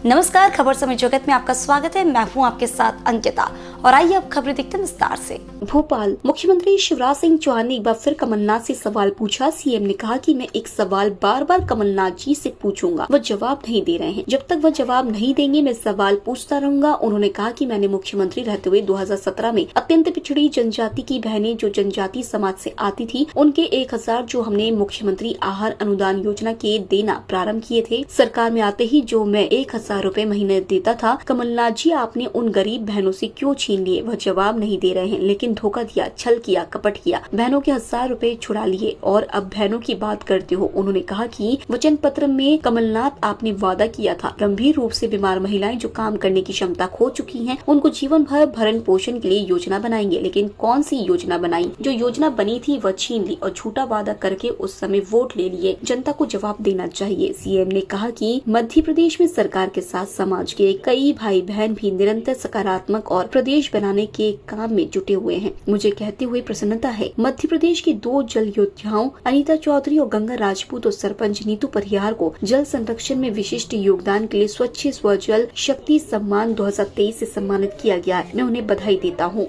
नमस्कार, खबर समय जगत में आपका स्वागत है। मैं हूं आपके साथ अंकिता और आइए अब खबरें देखते हैं विस्तार से। भोपाल मुख्यमंत्री शिवराज सिंह चौहान ने एक बार फिर कमलनाथ से सवाल पूछा। सीएम ने कहा कि मैं एक सवाल बार बार कमलनाथ जी से पूछूंगा, वो जवाब नहीं दे रहे हैं। जब तक वो जवाब नहीं देंगे मैं सवाल पूछता रहूंगा। उन्होंने कहा कि मैंने मुख्यमंत्री रहते हुए 2017 में अत्यंत पिछड़ी जनजाति की बहनें जो जनजाति समाज से आती थी उनके 1000 जो हमने मुख्यमंत्री आहार अनुदान योजना के देना प्रारंभ किए थे। सरकार में आते ही जो मैं 1000 रुपए महीने देता था। कमलनाथ जी आपने उन गरीब बहनों से क्यों छीन लिए? वह जवाब नहीं दे रहे हैं, लेकिन धोखा दिया, छल किया, कपट किया, बहनों के 1000 रुपए छुड़ा लिए और अब बहनों की बात करते हो। उन्होंने कहा कि वचन पत्र में कमलनाथ आपने वादा किया था गंभीर रूप से बीमार महिलाएं जो काम करने की क्षमता खो चुकी हैं उनको जीवन भर भरण पोषण के लिए योजना बनाएंगे। लेकिन कौन सी योजना बनाई? जो योजना बनी थी वह छीन ली और झूठा वादा करके उस समय वोट ले लिए। जनता को जवाब देना चाहिए। सीएम ने कहा कि मध्य प्रदेश में सरकार के साथ समाज के कई भाई बहन भी निरंतर सकारात्मक और प्रदेश बनाने के काम में जुटे हुए हैं। मुझे कहते हुए प्रसन्नता है। मध्य प्रदेश की 2 जल योद्धाओं अनीता चौधरी और गंगा राजपूत और सरपंच नीतू परिहार को जल संरक्षण में विशिष्ट योगदान के लिए स्वच्छ स्वजल शक्ति सम्मान 2023 से सम्मानित किया गया है। मैं उन्हें बधाई देता हूँ।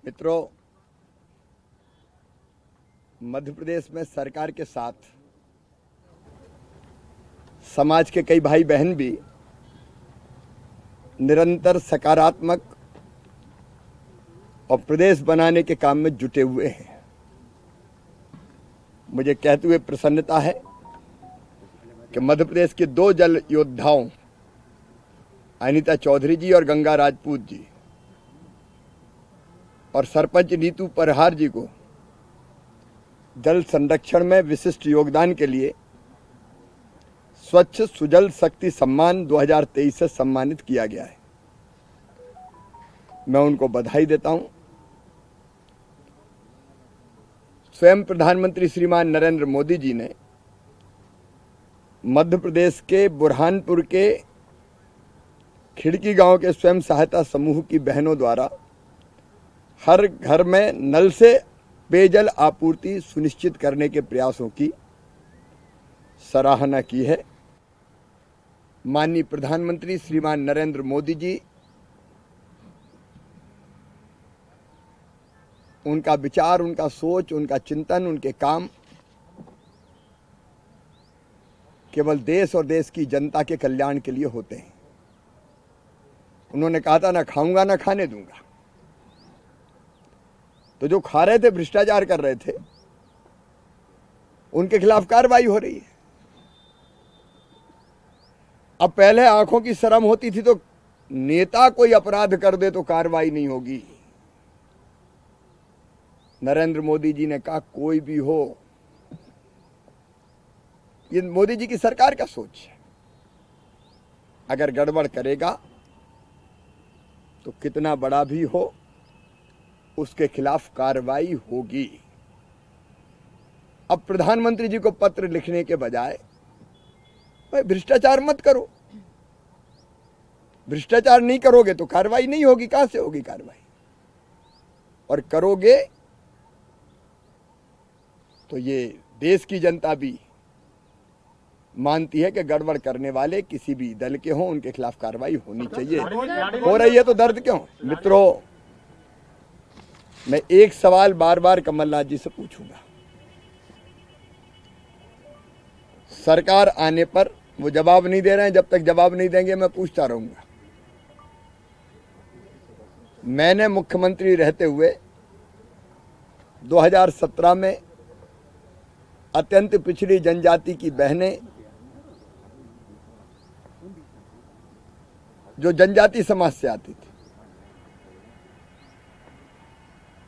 मित्रों, मध्य प्रदेश में सरकार के साथ समाज के कई भाई बहन भी निरंतर सकारात्मक और प्रदेश बनाने के काम में जुटे हुए हैं। मुझे कहते हुए प्रसन्नता है कि मध्य प्रदेश के 2 जल योद्धाओं अनीता चौधरी जी और गंगा राजपूत जी और सरपंच नीतू परिहार जी को जल संरक्षण में विशिष्ट योगदान के लिए स्वच्छ सुजल शक्ति सम्मान 2023 से सम्मानित किया गया है। मैं उनको बधाई देता हूं। स्वयं प्रधानमंत्री श्रीमान नरेंद्र मोदी जी ने मध्य प्रदेश के बुरहानपुर के खिड़की गांव के स्वयं सहायता समूह की बहनों द्वारा हर घर में नल से पेयजल आपूर्ति सुनिश्चित करने के प्रयासों की सराहना की है। माननीय प्रधानमंत्री श्रीमान नरेंद्र मोदी जी, उनका विचार, उनका सोच, उनका चिंतन, उनके काम केवल देश और देश की जनता के कल्याण के लिए होते हैं। उन्होंने कहा था ना खाऊंगा ना खाने दूंगा। तो जो खा रहे थे, भ्रष्टाचार कर रहे थे, उनके खिलाफ कार्रवाई हो रही है। अब पहले आंखों की शर्म होती थी तो नेता कोई अपराध कर दे तो कार्रवाई नहीं होगी। नरेंद्र मोदी जी ने कहा कोई भी हो, ये मोदी जी की सरकार का सोच है। अगर गड़बड़ करेगा तो कितना बड़ा भी हो उसके खिलाफ कार्रवाई होगी। अब प्रधानमंत्री जी को पत्र लिखने के बजाय भाई भ्रष्टाचार मत करो, भ्रष्टाचार नहीं करोगे तो कार्रवाई नहीं होगी। कहां से होगी कार्रवाई? और करोगे तो ये देश की जनता भी मानती है कि गड़बड़ करने वाले किसी भी दल के हों, उनके खिलाफ कार्रवाई होनी चाहिए। हो रही है तो दर्द क्यों? मित्रों, मैं एक सवाल बार बार कमलनाथ जी से पूछूंगा। सरकार आने पर वो जवाब नहीं दे रहे हैं। जब तक जवाब नहीं देंगे मैं पूछता रहूंगा। मैंने मुख्यमंत्री रहते हुए 2017 में अत्यंत पिछड़ी जनजाति की बहनें जो जनजाति समाज से आती थी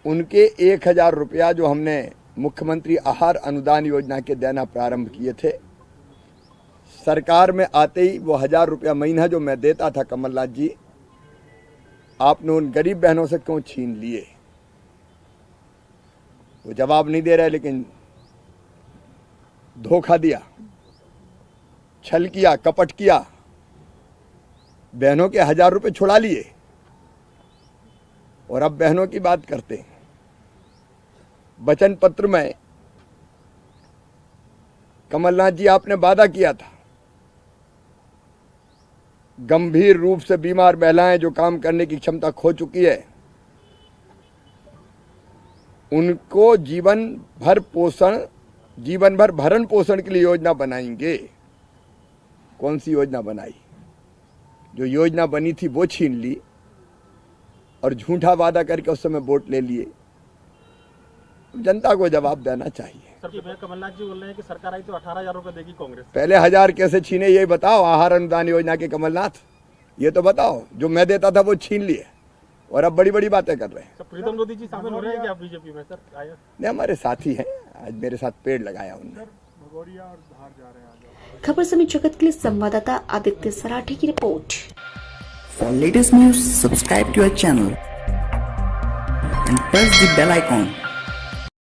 उनके 1000 रुपया जो हमने मुख्यमंत्री आहार अनुदान योजना के देना प्रारंभ किए थे, सरकार में आते ही वो 1000 रुपया महीना जो मैं देता था, कमलनाथ जी आपने उन गरीब बहनों से क्यों छीन लिए? वो जवाब नहीं दे रहे, लेकिन धोखा दिया, छल किया, कपट किया, बहनों के 1000 रुपये छुड़ा लिए और अब बहनों की बात करते हैं। वचन पत्र में कमलनाथ जी आपने वादा किया था गंभीर रूप से बीमार महिलाएं जो काम करने की क्षमता खो चुकी है, उनको जीवन भर भरण पोषण के लिए योजना बनाएंगे। कौन सी योजना बनाई? जो योजना बनी थी वो छीन ली और झूठा वादा करके उस समय वोट ले लिए। जनता को जवाब देना चाहिए। सर, कमलनाथ जी बोल रहे हैं कि सरकार आई तो 18,000 रुपए देगी कांग्रेस। पहले 1000 कैसे छीने ये बताओ। आहार अनुदान योजना के कमलनाथ, ये तो बताओ। जो मैं देता था वो छीन लिए और अब बड़ी बड़ी बातें कर रहे हैं। सर, प्रीतम लोधी जी शामिल हो रहे हैं क्या बीजेपी में? सर आया नहीं, हमारे साथी हैं। आज मेरे साथ पेड़ लगाया उन्होंने। भगोरिया और धार जा रहे हैं। खबर समय जगत के लिए संवाददाता आदित्य सराठे की report. For latest news, subscribe to our channel and press the bell icon.